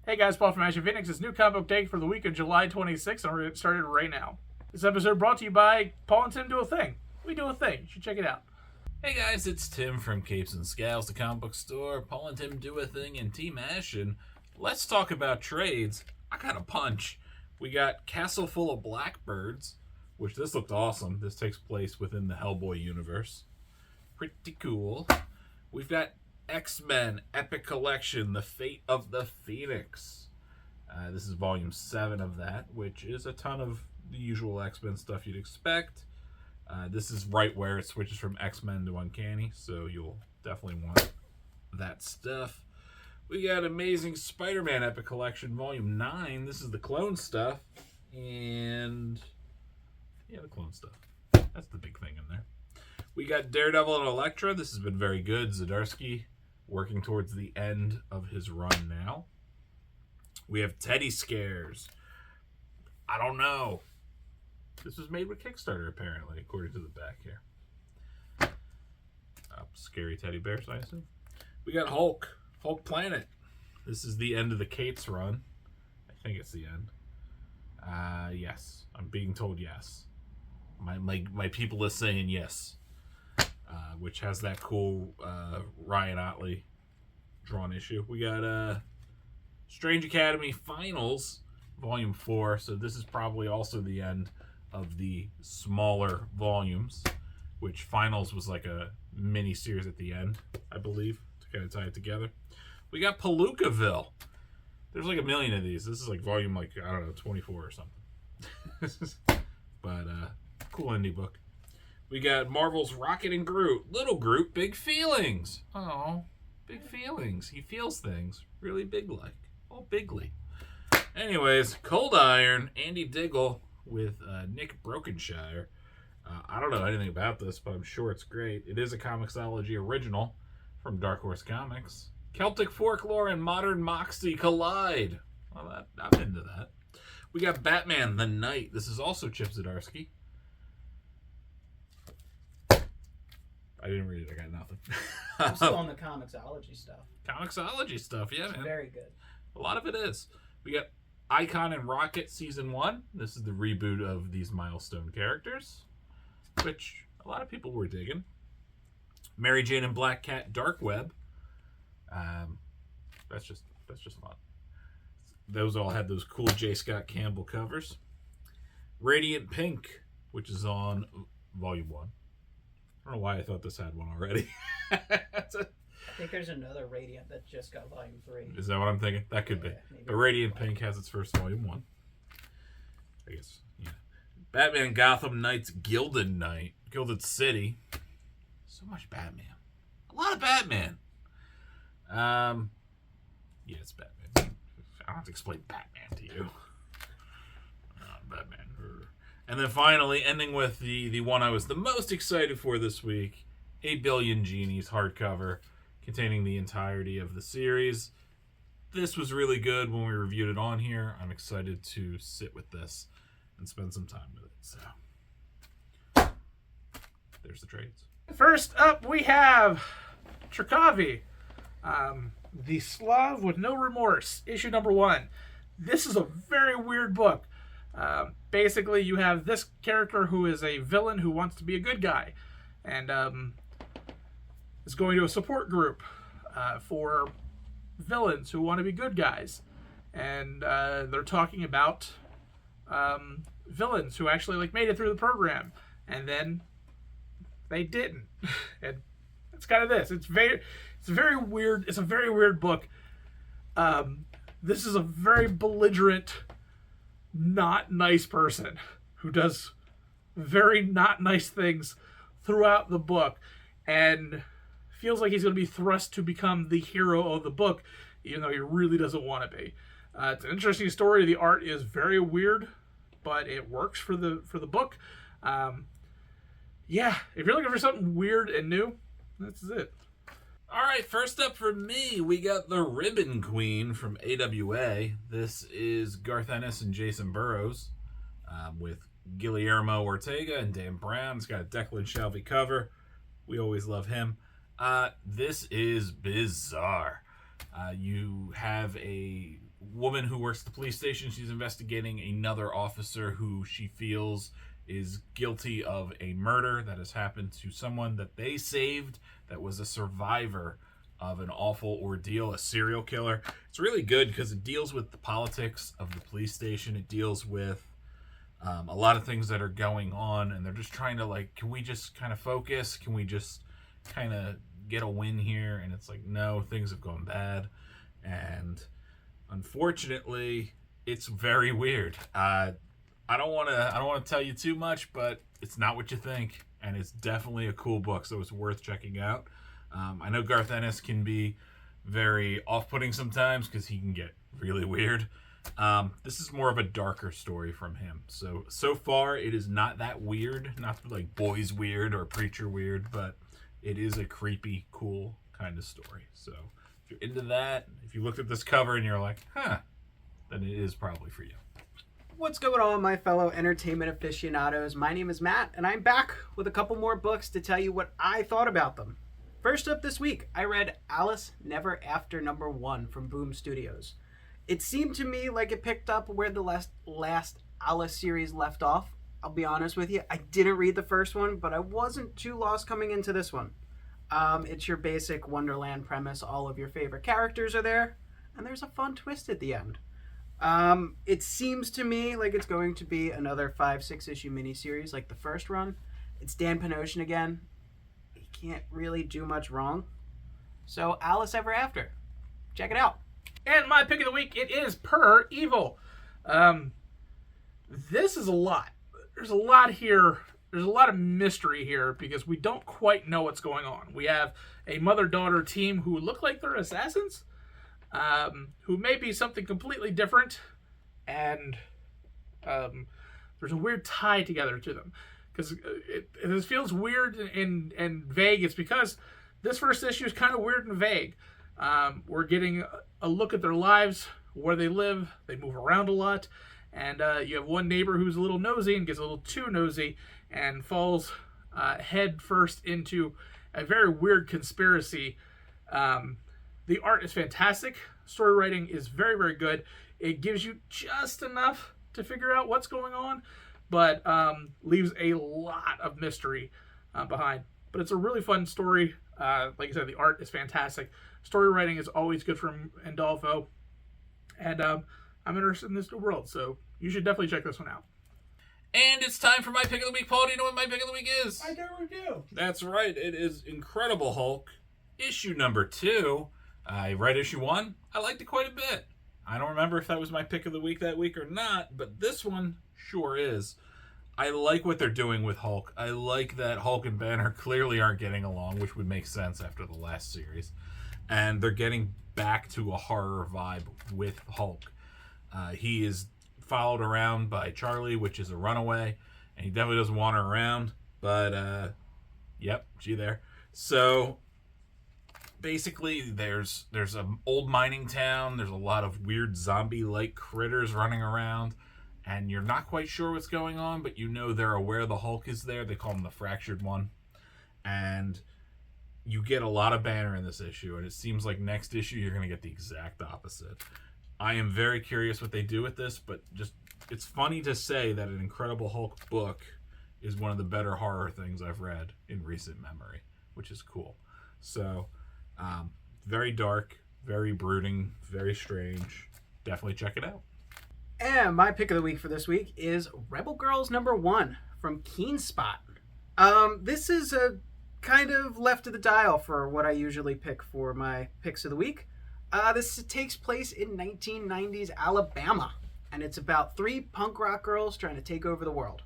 Hey guys, Paul from Ashen Phoenix's new comic book take for the week of July 26th, and we're getting started right now. This episode brought to you by Paul and Tim Do a Thing. We do a thing. You should check it out. Hey guys, it's Tim from Capes and Scowls, the comic book store. Paul and Tim Do a Thing, and Team Ashen. Let's talk about trades. I got a punch. We got Castle Full of Blackbirds, which this looked awesome. This takes place within the Hellboy universe. Pretty cool. We've got X-Men Epic Collection, The Fate of the Phoenix. This is volume 7 of that, which is a ton of the usual X-Men stuff you'd expect. This is right where it switches from X-Men to Uncanny, so you'll definitely want that stuff. We got Amazing Spider-Man Epic Collection, volume 9. This is the clone stuff, and yeah, the clone stuff. That's the big thing in there. We got Daredevil and Elektra. This has been very good. Zdarsky working towards the end of his run now. We have Teddy Scares. I don't know. This was made with Kickstarter, apparently, according to the back here. Scary teddy bears, I assume. We got Hulk Planet. This is the end of the Kate's run. I think it's the end. Yes. I'm being told yes. My people is saying yes. Which has that cool Ryan Otley drawn issue. We got Strange Academy Finals, Volume 4. So this is probably also the end of the smaller volumes, which Finals was like a mini series at the end, I believe, to kind of tie it together. We got Palookaville. There's like a million of these. This is like volume, like, I don't know, 24 or something. But cool indie book. We got Marvel's Rocket and Groot. Little Groot, big feelings. Oh, big feelings. He feels things really big-like. Oh, bigly. Anyways, Cold Iron, Andy Diggle with Nick Brokenshire. I don't know anything about this, but I'm sure it's great. It is a Comixology original from Dark Horse Comics. Celtic Folklore and Modern Moxie collide. Well, I'm into that. We got Batman the Knight. This is also Chip Zdarsky. I didn't read it. I got nothing. I'm still on the Comixology stuff. Comixology stuff, yeah, man. Very good. A lot of it is. We got Icon and Rocket Season 1. This is the reboot of these milestone characters, which a lot of people were digging. Mary Jane and Black Cat Dark Web. That's just fun. Those all had those cool J. Scott Campbell covers. Radiant Pink, which is on Volume 1. I don't know why I thought this had one already. I think there's another Radiant that just got Volume 3. Is that what I'm thinking? That could be. But Radiant Pink has its first Volume 1. I guess, yeah. Batman Gotham Knights Gilded City. So much Batman. A lot of Batman. Yeah, it's Batman. I don't have to explain Batman to you. Batman. And then finally, ending with the one I was the most excited for this week, 8 Billion Genies hardcover, containing the entirety of the series. This was really good when we reviewed it on here. I'm excited to sit with this and spend some time with it. So, there's the trades. First up, we have Trakavi, The Slav with No Remorse, issue number 1. This is a very weird book. Basically, you have this character who is a villain who wants to be a good guy, and is going to a support group for villains who want to be good guys, and they're talking about villains who actually like made it through the program, and then they didn't. And it's kind of this. It's very weird. It's a very weird book. This is a very belligerent, not nice person who does very not nice things throughout the book, and feels like he's going to be thrust to become the hero of the book, even though he really doesn't want to be. It's an interesting story. The art is very weird, but it works for the book. Yeah, if you're looking for something weird and new, this is it. All right, first up for me, we got the Ribbon Queen from AWA. This is Garth Ennis and Jason Burrows with Guillermo Ortega and Dan Brown. It's got a Declan Shalvey cover. We always love him. This is bizarre. You have a woman who works at the police station. She's investigating another officer who she feels is guilty of a murder that has happened to someone that they saved that was a survivor of an awful ordeal, a serial killer. It's really good because it deals with the politics of the police station. It deals with a lot of things that are going on, and they're just trying to, like, can we just kind of focus? Can we just kind of get a win here? And it's like, no, things have gone bad. And unfortunately, it's very weird. I don't want to tell you too much, but it's not what you think, and it's definitely a cool book, so it's worth checking out. I know Garth Ennis can be very off-putting sometimes because he can get really weird. This is more of a darker story from him. So far, it is not that weird, not like Boys Weird or Preacher Weird, but it is a creepy, cool kind of story. So if you're into that, if you looked at this cover and you're like, huh, then it is probably for you. What's going on, my fellow entertainment aficionados? My name is Matt, and I'm back with a couple more books to tell you what I thought about them. First up this week, I read Alice Never After #1 from Boom Studios. It seemed to me like it picked up where the last Alice series left off. I'll be honest with you, I didn't read the first one, but I wasn't too lost coming into this one. It's your basic Wonderland premise. All of your favorite characters are there, and there's a fun twist at the end. It seems to me like it's going to be another 5-6 issue miniseries like the first run. It's Dan Panosian again. He can't really do much wrong. So Alice Ever After. Check it out. And my pick of the week, it is Per Evil. This is a lot. There's a lot here. There's a lot of mystery here because we don't quite know what's going on. We have a mother-daughter team who look like they're assassins, who may be something completely different, and there's a weird tie together to them. Because it feels weird and vague. It's because this first issue is kind of weird and vague. We're getting a look at their lives, where they live. They move around a lot. And you have one neighbor who's a little nosy and gets a little too nosy and falls head first into a very weird conspiracy. The art is fantastic. Story writing is very, very good. It gives you just enough to figure out what's going on, but leaves a lot of mystery behind. But it's a really fun story. Like I said, the art is fantastic. Story writing is always good from Andolfo. And I'm interested in this new world, so you should definitely check this one out. And it's time for my pick of the week. Paul, do you know what my pick of the week is? I never do. That's right. It is Incredible Hulk, issue number 2. I read issue 1. I liked it quite a bit. I don't remember if that was my pick of the week that week or not, but this one sure is. I like what they're doing with Hulk. I like that Hulk and Banner clearly aren't getting along, which would make sense after the last series. And they're getting back to a horror vibe with Hulk. He is followed around by Charlie, which is a runaway, and he definitely doesn't want her around, but yep, she there. So basically there's an old mining town. There's a lot of weird zombie-like critters running around, and you're not quite sure what's going on, but you know they're aware the Hulk is there. They call him the Fractured One. And you get a lot of Banner in this issue, and it seems like next issue you're going to get the exact opposite. I am very curious what they do with this, but just it's funny to say that an Incredible Hulk book is one of the better horror things I've read in recent memory, which is cool. So, very dark, very brooding, very strange. Definitely check it out. And my pick of the week for this week is Rebel Girls #1 from Keen Spot. This is a kind of left of the dial for what I usually pick for my picks of the week. This takes place in 1990s Alabama, and it's about 3 punk rock girls trying to take over the world.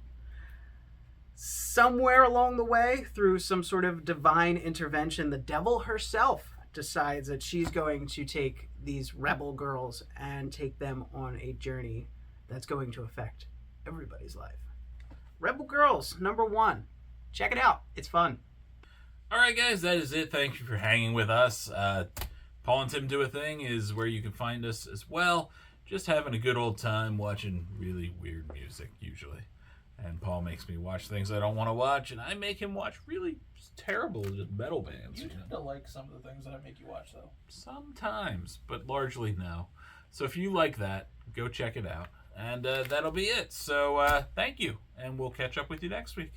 Somewhere along the way, through some sort of divine intervention, the devil herself decides that she's going to take these rebel girls and take them on a journey that's going to affect everybody's life. Rebel Girls #1. Check it out. It's fun. All right, guys, that is it. Thank you for hanging with us. Paul and Tim Do a Thing is where you can find us as well. Just having a good old time watching really weird music, usually. And Paul makes me watch things I don't want to watch, and I make him watch really terrible just metal bands. You tend to like some of the things that I make you watch, though. Sometimes, but largely no. So if you like that, go check it out. And that'll be it. So thank you, and we'll catch up with you next week.